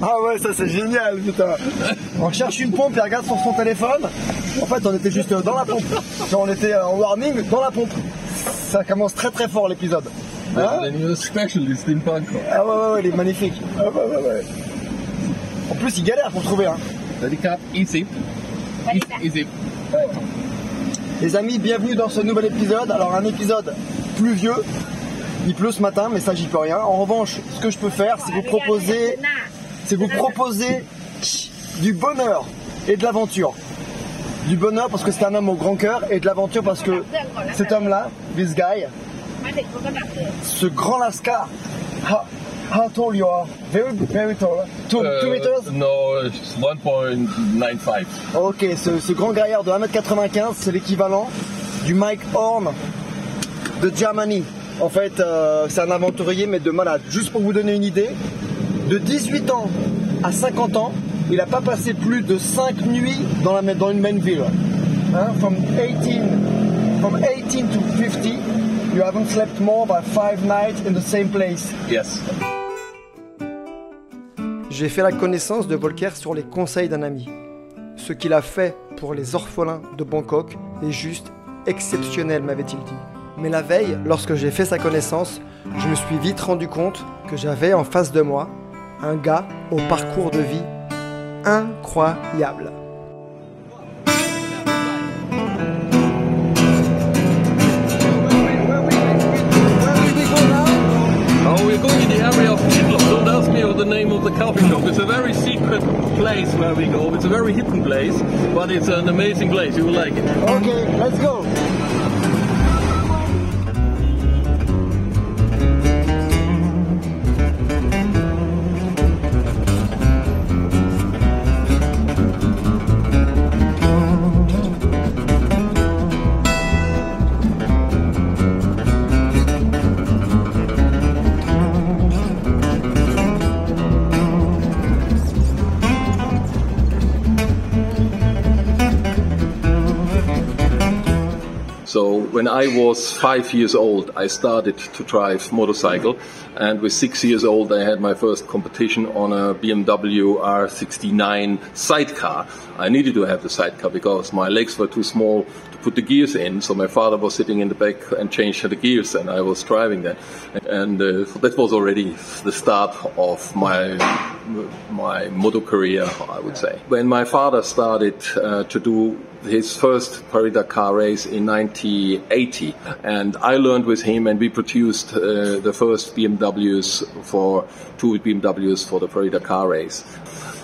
Ah ouais, ça c'est génial, putain. On cherche une pompe, il regarde sur son téléphone. En fait, on était juste dans la pompe. Genre, on était en warning dans la pompe. Ça commence très très fort l'épisode. Hein? Specialist in Bangkok. Ah ouais, il est magnifique. Ah ouais. En plus, il galère pour trouver. Hein. Easy. Easy. Les amis, bienvenue dans ce nouvel épisode. Alors, un épisode pluvieux. Il pleut ce matin, mais ça, j'y peux rien. En revanche, ce que je peux faire, c'est vous proposer du bonheur et de l'aventure. Du bonheur parce que c'est un homme au grand cœur et de l'aventure parce que cet homme-là, this guy, ce grand lascar, how tall you are? Very tall. 2 meters? No, it's 1.95. Ok, ce grand gaillard de 1m95, c'est l'équivalent du Mike Horn de Germany. En fait, c'est un aventurier mais de malade. Juste pour vous donner une idée, de 18 ans à 50 ans, il n'a pas passé plus de 5 nuits dans une même ville. Hein? From 18 to 50, you haven't slept more than 5 nights in the same place. Yes. J'ai fait la connaissance de Volker sur les conseils d'un ami. Ce qu'il a fait pour les orphelins de Bangkok est juste exceptionnel, m'avait-il dit. Mais la veille, lorsque j'ai fait sa connaissance, je me suis vite rendu compte que j'avais en face de moi un gars au parcours de vie incroyable. Oh, we're going in the area of Hitler. Don't ask me the name of the coffee shop. It's a very secret place where we go. It's a very hidden place, but it's an amazing place. You will like it. Okay, let's go. So when I was 5 years old, I started to drive motorcycle, and with 6 years old, I had my first competition on a BMW R69 sidecar. I needed to have the sidecar because my legs were too small to put the gears in, so my father was sitting in the back and changed the gears, and I was driving that. And so that was already the start of my motor career, I would say. When my father started to do his first Paris-Dakar race in 1980, and I learned with him, and we produced the first two BMWs for the Paris-Dakar race.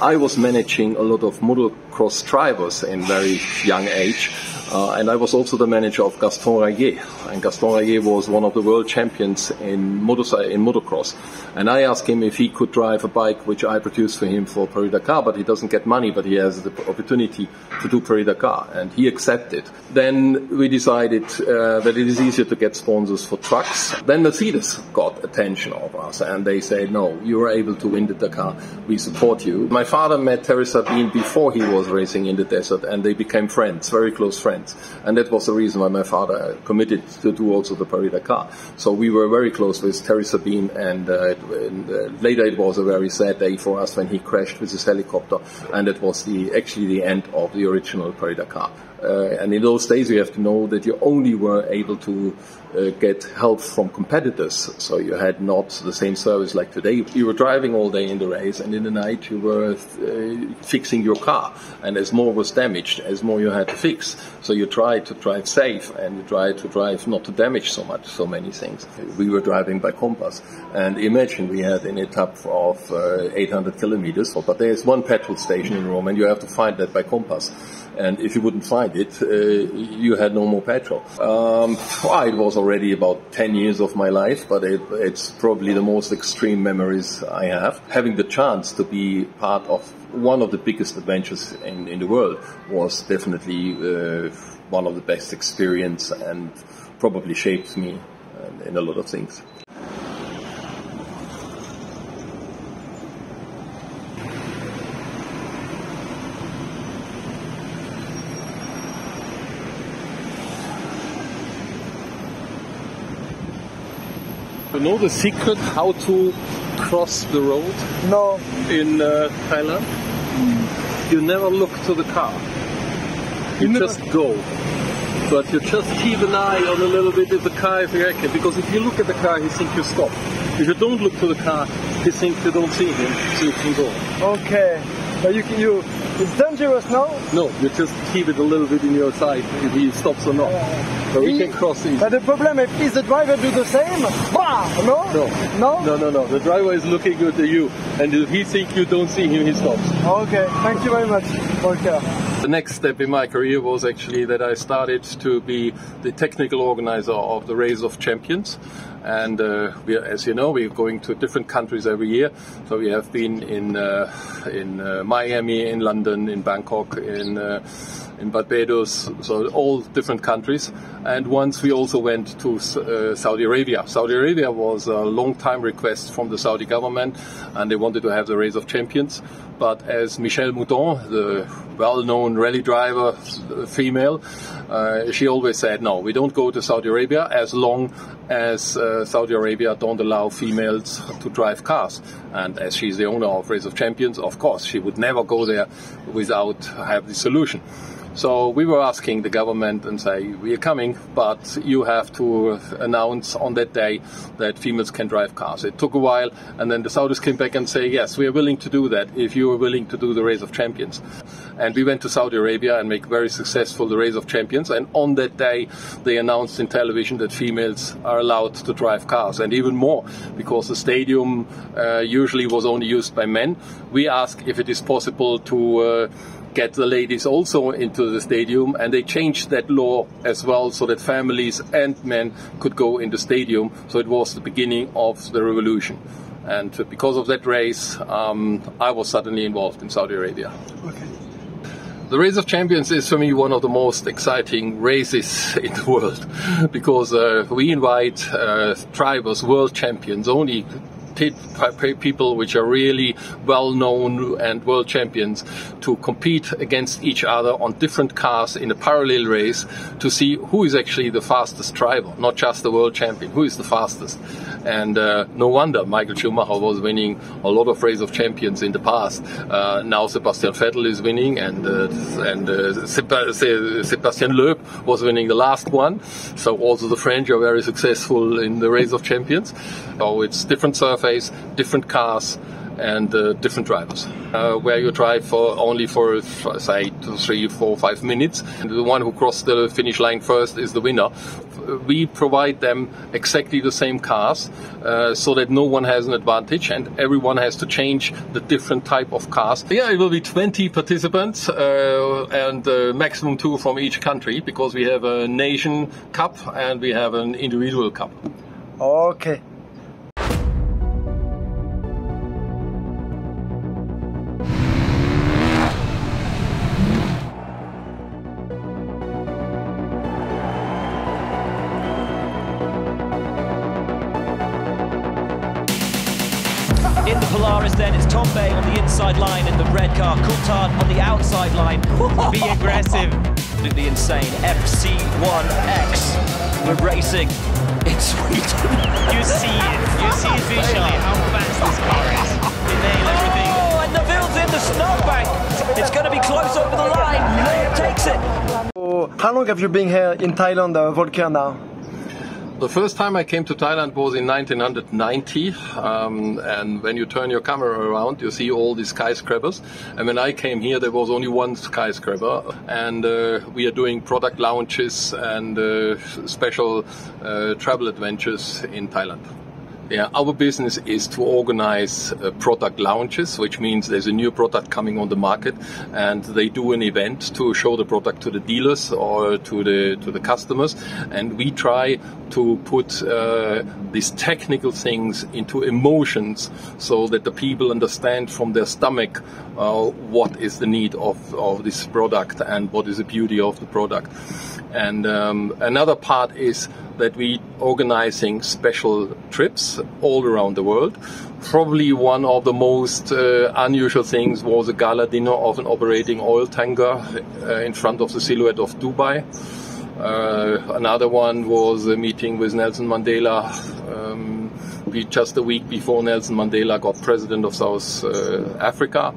I was managing a lot of motocross drivers in very young age, and I was also the manager of Gaston Rayet. And Gaston Rayet was one of the world champions in motocross. And I asked him if he could drive a bike which I produced for him for Paris-Dakar, but he doesn't get money, but he has the opportunity to do Paris-Dakar, and he accepted. Then we decided that it is easier to get sponsors for trucks. Then Mercedes got attention of us, and they said, no, you are able to win the Dakar, we support you. My father met Terry Sabine before he was racing in the desert, and they became friends, very close friends. And that was the reason why my father committed to do also the Paris-Dakar. So we were very close with Terry Sabine, and later it was a very sad day for us when he crashed with his helicopter, and that was actually the end of the original Paris-Dakar. And in those days you have to know that you only were able to get help from competitors, so you had not the same service like today. You were driving all day in the race, and in the night you were fixing your car, and as more was damaged, as more you had to fix. So you tried to drive safe, and you tried to drive not to damage so many things. We were driving by compass, and imagine we had an etape of 800 kilometers, but there's one petrol station in Rome, and you have to find that by compass. And if you wouldn't find it, you had no more petrol. It was already about 10 years of my life, but it's probably the most extreme memories I have. Having the chance to be part of one of the biggest adventures in the world was definitely one of the best experience, and probably shaped me in a lot of things. You know the secret how to cross the road? No. In Thailand? You never look to the car. You just go. But you just keep an eye on a little bit if the car is reacting. Because if you look at the car, he thinks you stop. If you don't look to the car, he thinks you don't see him, so you can go. Okay. But it's dangerous, no? No, you just keep it a little bit in your sight if he stops or not. So we can cross easy. But the problem is the driver do the same? Bah! No? No. The driver is looking at you, and if he thinks you don't see him, he stops. Okay, thank you very much, Volker. The next step in my career was actually that I started to be the technical organizer of the Race of Champions. And as you know, we're going to different countries every year. So we have been in Miami, in London, in Bangkok, in Barbados, so all different countries. And once we also went to Saudi Arabia. Saudi Arabia was a long-time request from the Saudi government, and they wanted to have the Race of Champions. But as Michèle Mouton, the well-known rally driver, female, she always said, no, we don't go to Saudi Arabia as long as Saudi Arabia don't allow females to drive cars. And as she's the owner of Race of Champions, of course, she would never go there without having the solution. So we were asking the government and say, we are coming, but you have to announce on that day that females can drive cars. It took a while, and then the Saudis came back and say, yes, we are willing to do that if you are willing to do the Race of Champions. And we went to Saudi Arabia and make very successful the Race of Champions. And on that day, they announced in television that females are allowed to drive cars. And even more, because the stadium usually was only used by men. We asked if it is possible to get the ladies also into the stadium, and they changed that law as well so that families and men could go in the stadium. So it was the beginning of the revolution. And because of that race, I was suddenly involved in Saudi Arabia. Okay. The Race of Champions is for me one of the most exciting races in the world, because we invite drivers, world champions, only people which are really well known and world champions, to compete against each other on different cars in a parallel race to see who is actually the fastest driver, not just the world champion, who is the fastest. And no wonder Michael Schumacher was winning a lot of Race of Champions in the past. Now Sebastian Vettel is winning, and Sebastian Loeb was winning the last one. So also the French are very successful in the Race of Champions. So it's different surface, different cars, and different drivers, where you drive only for say 3, 4, 5 minutes, and the one who crossed the finish line first is the winner. We provide them exactly the same cars, so that no one has an advantage, and everyone has to change the different type of cars. Yeah, it will be 20 participants, and maximum 2 from each country, because we have a nation cup and we have an individual cup. Okay. In the Polaris then, it's Tom Bay on the inside line in the red car, Coulthard on the outside line. Be aggressive. Absolutely insane. FC1X. We're racing in Sweden. You see it visually how fast this car is. They nail everything. Oh, and Neville's in the snowbank. It's going to be close over the line. Loeb takes it. So, how long have you been here in Thailand, Volker, now? The first time I came to Thailand was in 1990, and when you turn your camera around, you see all these skyscrapers. And when I came here, there was only one skyscraper, and we are doing product launches and special travel adventures in Thailand. Yeah, our business is to organize product launches, which means there's a new product coming on the market, and they do an event to show the product to the dealers or to the customers, and we try to put these technical things into emotions so that the people understand from their stomach what is the need of this product and what is the beauty of the product. And another part is that we organizing special trips all around the world. Probably one of the most unusual things was a gala dinner of an operating oil tanker in front of the silhouette of Dubai. Another one was a meeting with Nelson Mandela just a week before Nelson Mandela got president of South Africa.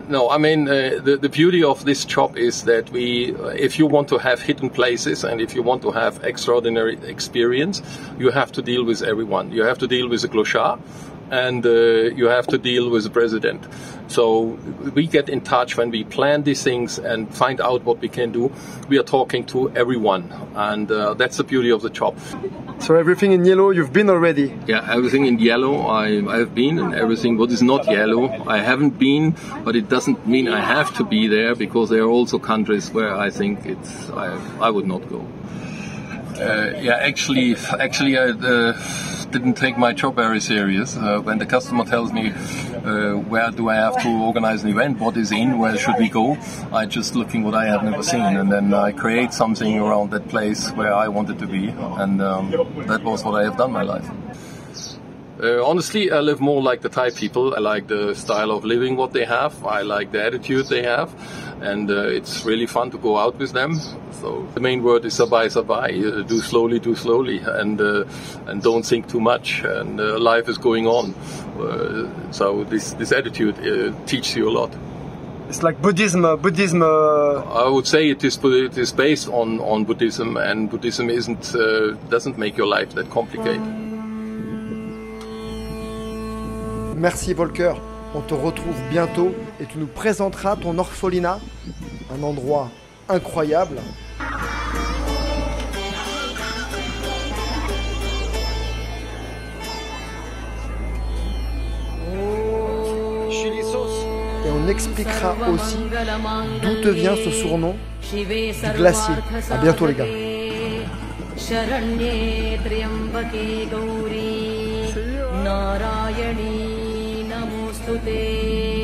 No, I mean, the beauty of this job is that if you want to have hidden places and if you want to have extraordinary experience, you have to deal with everyone. You have to deal with a clochard and you have to deal with the president. So we get in touch when we plan these things and find out what we can do. We are talking to everyone, and that's the beauty of the job. So everything in yellow you've been already? Yeah, everything in yellow I have been, and everything what is not yellow I haven't been, but it doesn't mean I have to be there, because there are also countries where I think I would not go. Actually I didn't take my job very serious. When the customer tells me where do I have to organize an event, what is in, where should we go, I just looking what I have never seen, and then I create something around that place where I wanted to be, and that was what I have done my life. Honestly, I live more like the Thai people. I like the style of living what they have. I like the attitude they have, and it's really fun to go out with them. So the main word is sabai sabai. Do slowly, and don't think too much. And life is going on. So this attitude teaches you a lot. It's like Buddhism. I would say it is based on Buddhism, and Buddhism doesn't make your life that complicated. Merci Volker, on te retrouve bientôt et tu nous présenteras ton orphelinat, un endroit incroyable. Et on expliquera aussi d'où te vient ce surnom du glacier. À bientôt les gars. Narayani Namostute